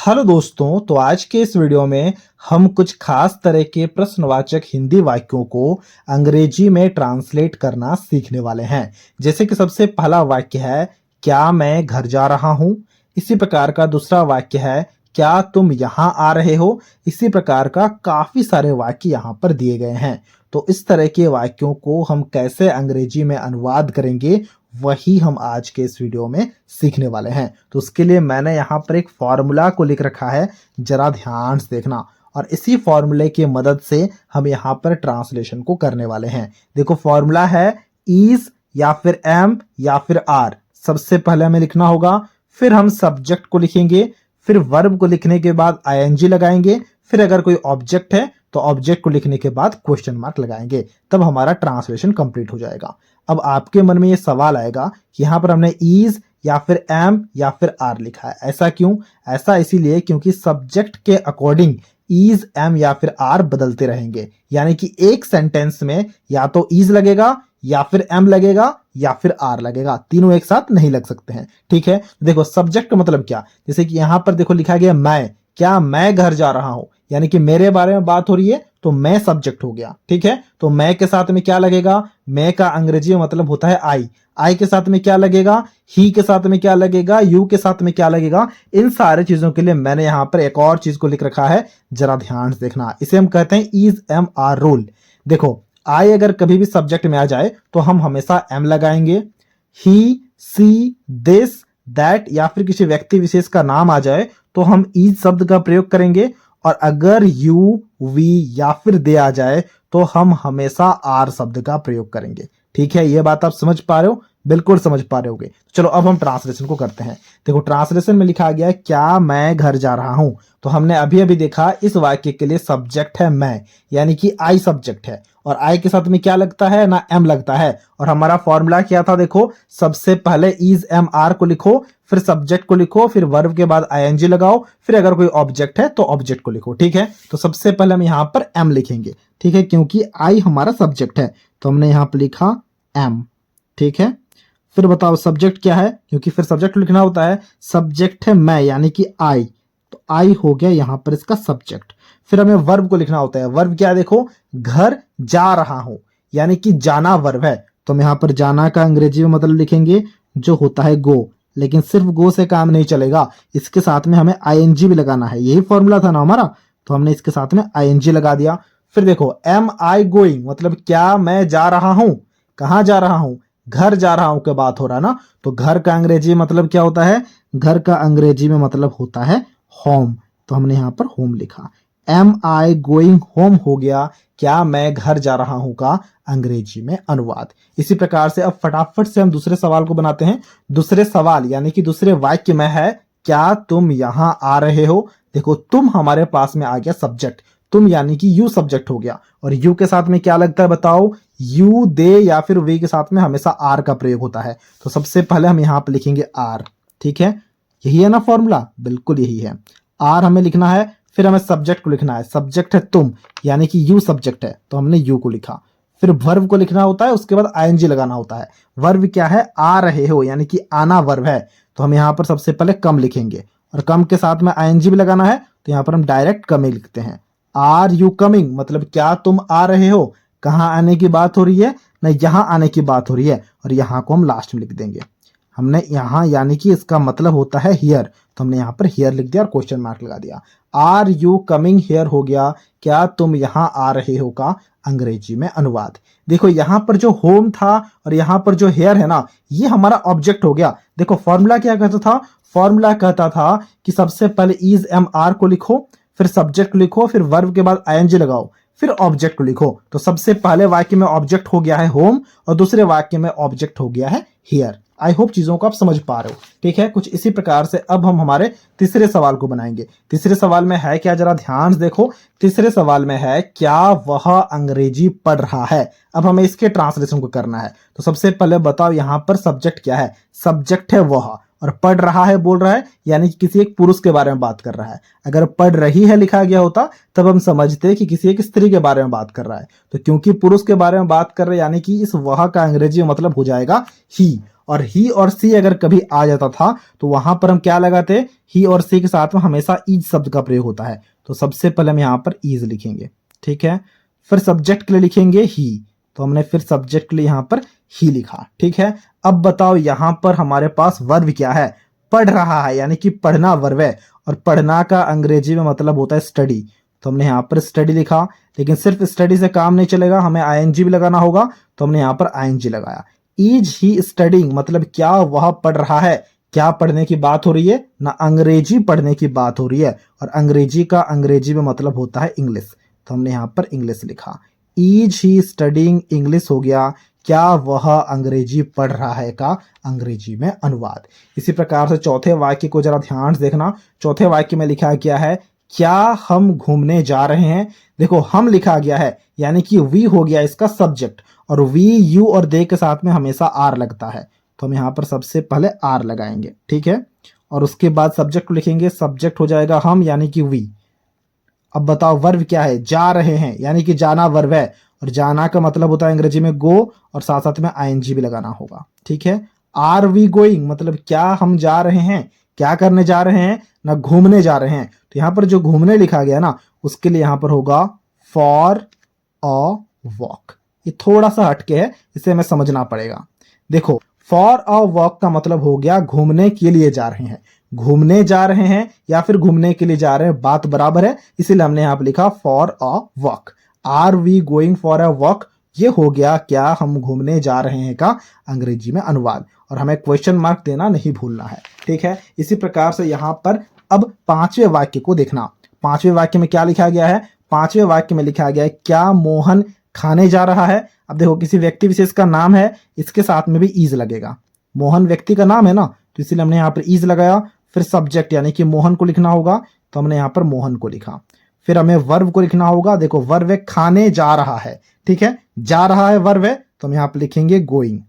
Hello दोस्तों, तो आज के इस वीडियो में हम कुछ खास तरह के प्रश्नवाचक हिंदी वाक्यों को अंग्रेजी में ट्रांसलेट करना सीखने वाले हैं। जैसे कि सबसे पहला वाक्य है, क्या मैं घर जा रहा हूं। इसी प्रकार का दूसरा वाक्य है, क्या तुम यहां आ रहे हो। इसी प्रकार का काफी सारे वाक्य यहां पर दिए गए हैं। तो इस तरह के वाक्यों को हम कैसे अंग्रेजी में अनुवाद करेंगे, वही हम आज के इस वीडियो में सीखने वाले हैं। तो उसके लिए मैंने यहाँ पर एक फॉर्मूला को लिख रखा है, जरा ध्यान से देखना। और इसी फॉर्मूले की मदद से हम यहाँ पर ट्रांसलेशन को करने वाले हैं। देखो, फॉर्मूला है इज या फिर एम या फिर आर। सबसे पहले हमें लिखना होगा, फिर हम सब्जेक्ट को लिखेंगे, फिर वर्ब को लिखने के बाद आईएनजी लगाएंगे, फिर अगर कोई ऑब्जेक्ट है तो ऑब्जेक्ट को लिखने के बाद क्वेश्चन मार्क लगाएंगे, तब हमारा ट्रांसलेशन कंप्लीट हो जाएगा। अब आपके मन में ये सवाल आएगा कि यहाँ पर हमने इज या फिर एम या फिर आर लिखा है, ऐसा क्यों? ऐसा इसीलिए क्योंकि सब्जेक्ट के अकॉर्डिंग इज, एम या फिर आर बदलते रहेंगे। यानी कि एक सेंटेंस में या तो इज लगेगा या फिर एम लगेगा या फिर आर लगेगा, तीनों एक साथ नहीं लग सकते हैं। ठीक है, देखो सब्जेक्ट का मतलब क्या, जैसे कि यहां पर देखो लिखा गया मैं, क्या मैं घर जा रहा हूं, यानी कि मेरे बारे में बात हो रही है, तो मैं सब्जेक्ट हो गया। ठीक है, तो मैं के साथ में क्या लगेगा, मैं का अंग्रेजी में मतलब होता है आई। आई के साथ में क्या लगेगा, ही के साथ में क्या लगेगा, यू के साथ में क्या लगेगा। इन सारे चीजों के लिए मैंने यहां पर एक और चीज को लिख रखा है, जरा ध्यान से देखना। इसे हम कहते हैं इज एम आर रूल। देखो, आई अगर कभी भी सब्जेक्ट में आ जाए तो हम हमेशा एम लगाएंगे। ही, सी, दिस, दैट या फिर किसी व्यक्ति विशेष का नाम आ जाए तो हम इज शब्द का प्रयोग करेंगे। और अगर यू, वी या फिर दे आ जाए तो हम हमेशा आर शब्द का प्रयोग करेंगे। ठीक है, ये बात आप समझ पा रहे हो? बिल्कुल समझ पा रहे होगे। चलो अब हम ट्रांसलेशन को करते हैं। देखो, ट्रांसलेशन में लिखा गया है, क्या मैं घर जा रहा हूं। तो हमने अभी अभी देखा, इस वाक्य के लिए सब्जेक्ट है मैं, यानी कि आई सब्जेक्ट है, और आई के साथ में क्या लगता है ना, एम लगता है। और हमारा फॉर्मूला क्या था, देखो सबसे पहले इज एम आर को लिखो, फिर सब्जेक्ट को लिखो, फिर वर्ब के बाद आईएनजी लगाओ, फिर अगर कोई ऑब्जेक्ट है तो ऑब्जेक्ट को लिखो। ठीक है, तो सबसे पहले हम यहां पर एम लिखेंगे। ठीक है, क्योंकि आई हमारा सब्जेक्ट है तो हमने यहां पर लिखा एम। ठीक है, फिर बताओ सब्जेक्ट क्या है, क्योंकि फिर सब्जेक्ट लिखना होता है। सब्जेक्ट है मैं, यानी कि आई, तो आई हो गया यहां पर इसका सब्जेक्ट। फिर हमें वर्ब को लिखना होता है। वर्ब क्या है, देखो घर जा रहा हूं, यानी कि जाना वर्ब है, तो हम यहां पर जाना का अंग्रेजी में मतलब लिखेंगे जो होता है गो। लेकिन सिर्फ गो से काम नहीं चलेगा, इसके साथ में हमें आईएनजी भी लगाना है। यही फॉर्मूला था ना हमारा, तो हमने इसके साथ में आईएनजी लगा दिया। फिर देखो, एम आई गोइंग मतलब क्या मैं जा रहा हूं, कहां जा रहा हूं, घर जा रहा हूं के बात हो रहा ना। तो घर का अंग्रेजी मतलब क्या होता है, घर का अंग्रेजी में मतलब होता है होम, तो हमने यहां पर होम लिखा। एम आई गोइंग होम हो गया क्या मैं घर जा रहा हूं का अंग्रेजी में अनुवाद। इसी प्रकार से अब फटाफट से हम दूसरे सवाल को बनाते हैं। दूसरे सवाल यानी कि दूसरे वाक्य में है, क्या तुम यहां आ रहे हो। देखो, तुम हमारे पास में आ गया सब्जेक्ट, तुम यानी कि यू सब्जेक्ट हो गया, और यू के साथ में क्या लगता है बताओ, यू, दे या फिर वे के साथ में हमेशा आर का प्रयोग होता है। तो सबसे पहले हम यहां पर लिखेंगे आर। ठीक है, यही है ना फॉर्मूला, बिल्कुल यही है। आर हमें लिखना है, फिर हमें सब्जेक्ट को लिखना है। सब्जेक्ट है तुम, यानी कि यू सब्जेक्ट है, तो हमने यू को लिखा। फिर वर्ब को लिखना होता है, उसके बाद आईएनजी लगाना होता है। वर्ब क्या है, आ रहे हो, यानी कि आना वर्ब है, तो हम यहां पर सबसे पहले कम लिखेंगे, और कम के साथ में आईएनजी भी लगाना है, तो यहां पर हम डायरेक्ट कम ही लिखते हैं। आर यू कमिंग मतलब क्या तुम आ रहे हो, कहां आने की बात हो रही है ना, यहां आने की बात हो रही है, और यहां को हम लास्ट में लिख देंगे। हमने यहां यानी कि इसका मतलब होता है हियर, तो हमने यहां पर हियर लिख दिया और क्वेश्चन मार्क लगा दिया। आर यू कमिंग हियर हो गया क्या तुम यहां आ रहे हो का अंग्रेजी में अनुवाद। देखो, यहां पर जो होम था और यहां पर जो हेयर है ना, ये हमारा ऑब्जेक्ट हो गया। देखो फॉर्मूला क्या कहता था, फॉर्मूला कहता था कि सबसे पहले इज एम आर को लिखो, फिर सब्जेक्ट लिखो, फिर वर्ब के बाद आईएनजी लगाओ, फिर ऑब्जेक्ट को लिखो। तो सबसे पहले वाक्य में ऑब्जेक्ट हो गया है होम, और दूसरे वाक्य में ऑब्जेक्ट हो गया है हियर। आई होप चीजों को आप समझ पा रहे हो। ठीक है, कुछ इसी प्रकार से अब हम हमारे तीसरे सवाल को बनाएंगे। तीसरे सवाल में है क्या, जरा ध्यान से देखो। तीसरे सवाल में है, क्या वह अंग्रेजी पढ़ रहा है। अब हमें इसके ट्रांसलेशन को करना है। तो सबसे पहले बताओ यहां पर सब्जेक्ट क्या है, सब्जेक्ट है वह, और पढ़ रहा है बोल रहा है, यानी कि किसी एक पुरुष के बारे में बात कर रहा है। अगर पढ़ रही है लिखा गया होता तब हम समझते कि किसी एक स्त्री के बारे में बात कर रहा है। तो क्योंकि पुरुष के बारे में बात कर रहे हैं, यानी कि इस वह का अंग्रेजी में मतलब हो जाएगा ही, और ही और सी अगर कभी आ जाता था तो वहां पर हम क्या लगाते, ही और सी के साथ में हमेशा इज शब्द का प्रयोग होता है। तो सबसे पहले हम यहाँ पर इज लिखेंगे, ठीक है। फिर सब्जेक्ट के लिए लिखेंगे ही, तो हमने फिर सब्जेक्ट के लिए यहाँ पर ही लिखा, ठीक है। अब बताओ यहाँ पर हमारे पास वर्ब क्या है, पढ़ रहा है, यानी कि पढ़ना वर्ब है, और पढ़ना का अंग्रेजी में मतलब होता है स्टडी। तो हमने यहाँ पर स्टडी लिखा, लेकिन सिर्फ स्टडी से काम नहीं चलेगा, हमें आईएनजी भी लगाना होगा, तो हमने यहाँ पर आईएनजी लगाया। इज ही स्टडिंग मतलब क्या वह पढ़ रहा है, क्या पढ़ने की बात हो रही है ना, अंग्रेजी पढ़ने की बात हो रही है, और अंग्रेजी का अंग्रेजी में मतलब होता है इंग्लिश, तो हमने यहाँ पर इंग्लिश लिखा। इज ही स्टडिंग इंग्लिश हो गया, क्या वह अंग्रेजी पढ़ रहा है का अंग्रेजी में अनुवाद। इसी प्रकार से चौथे वाक्य को जरा ध्यान से देखना। चौथे वाक्य में लिखा गया है क्या हम घूमने जा रहे हैं। देखो हम लिखा गया है, यानी कि वी हो गया इसका सब्जेक्ट, और वी यू और दे के साथ में हमेशा आर लगता है, तो हम यहाँ पर सबसे पहले आर लगाएंगे, ठीक है। और उसके बाद सब्जेक्ट लिखेंगे, सब्जेक्ट हो जाएगा हम यानी कि वी। अब बताओ वर्ब क्या है, जा रहे हैं, यानी कि जाना वर्ब है, और जाना का मतलब होता है अंग्रेजी में गो, और साथ साथ में आईएनजी भी लगाना होगा, ठीक है। आर वी गोइंग मतलब क्या हम जा रहे हैं, क्या करने जा रहे हैं ना, घूमने जा रहे हैं। तो यहाँ पर जो घूमने लिखा गया ना, उसके लिए यहाँ पर होगा फॉर अ वॉक। ये थोड़ा सा हटके है, इसे हमें समझना पड़ेगा। देखो फॉर अ वॉक का मतलब हो गया घूमने के लिए जा रहे हैं, घूमने जा रहे हैं या फिर घूमने के लिए जा रहे हैं, बात बराबर है, इसीलिए हमने यहाँ पर लिखा for a walk. Are we going for a walk, ये हो गया क्या हम घूमने जा रहे हैं का अंग्रेजी में अनुवाद, और हमें क्वेश्चन मार्क देना नहीं भूलना है, ठीक है। इसी प्रकार से यहाँ पर अब पांचवें वाक्य को देखना। पांचवें वाक्य में क्या लिखा गया है, पांचवें वाक्य में लिखा गया है क्या मोहन खाने जा रहा है। अब देखो किसी व्यक्ति विशेष का नाम है, इसके साथ में भी इज लगेगा, मोहन व्यक्ति का नाम है ना, तो इसलिए हमने यहाँ पर इज लगाया। फिर सब्जेक्ट यानी कि मोहन को लिखना होगा, तो हमने यहाँ पर मोहन को लिखा। फिर हमें वर्ब को लिखना होगा, देखो वर्ब है खाने जा रहा है, ठीक है, जा रहा है वर्ब है, तो हम यहाँ पर लिखेंगे गोइंग।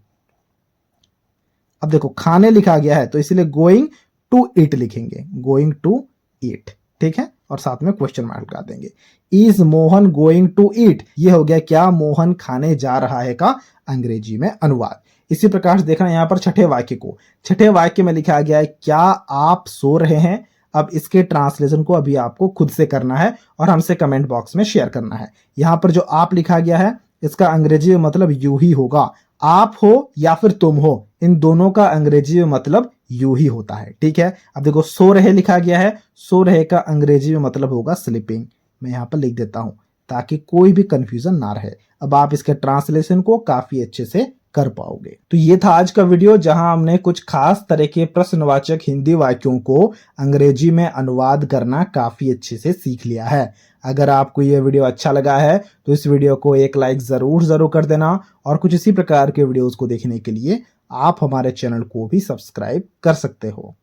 अब देखो खाने लिखा गया है, तो इसलिए गोइंग टू ईट लिखेंगे, गोइंग टू ईट, ठीक है, और साथ में क्वेश्चन मार्क लगा देंगे। Is Mohan going to eat, ये हो गया क्या मोहन खाने जा रहा है का अंग्रेजी में अनुवाद। इसी प्रकार से देखना यहाँ पर छठे वाक्य को, छठे वाक्य में लिखा गया है क्या आप सो रहे हैं। अब इसके ट्रांसलेशन को अभी आपको खुद से करना है और हमसे कमेंट बॉक्स में शेयर करना है। यहाँ पर जो आप लिखा गया है इसका अंग्रेजी में मतलब यू ही होगा, आप हो या फिर तुम हो, इन दोनों का अंग्रेजी में मतलब यू ही होता है, ठीक है। अब देखो सो रहे लिखा गया है, सो रहे का अंग्रेजी में मतलब होगा स्लीपिंग। मैं यहाँ पर लिख देता हूं ताकि कोई भी कंफ्यूजन ना रहे। अब आप इसके ट्रांसलेशन को काफी अच्छे से कर पाओगे। तो ये था आज का वीडियो, जहां हमने कुछ खास तरह के प्रश्नवाचक हिंदी वाक्यों को अंग्रेजी में अनुवाद करना काफी अच्छे से सीख लिया है। अगर आपको ये वीडियो अच्छा लगा है तो इस वीडियो को एक लाइक जरूर कर देना, और कुछ इसी प्रकार के वीडियोस को देखने के लिए आप हमारे चैनल को भी सब्सक्राइब कर सकते हो।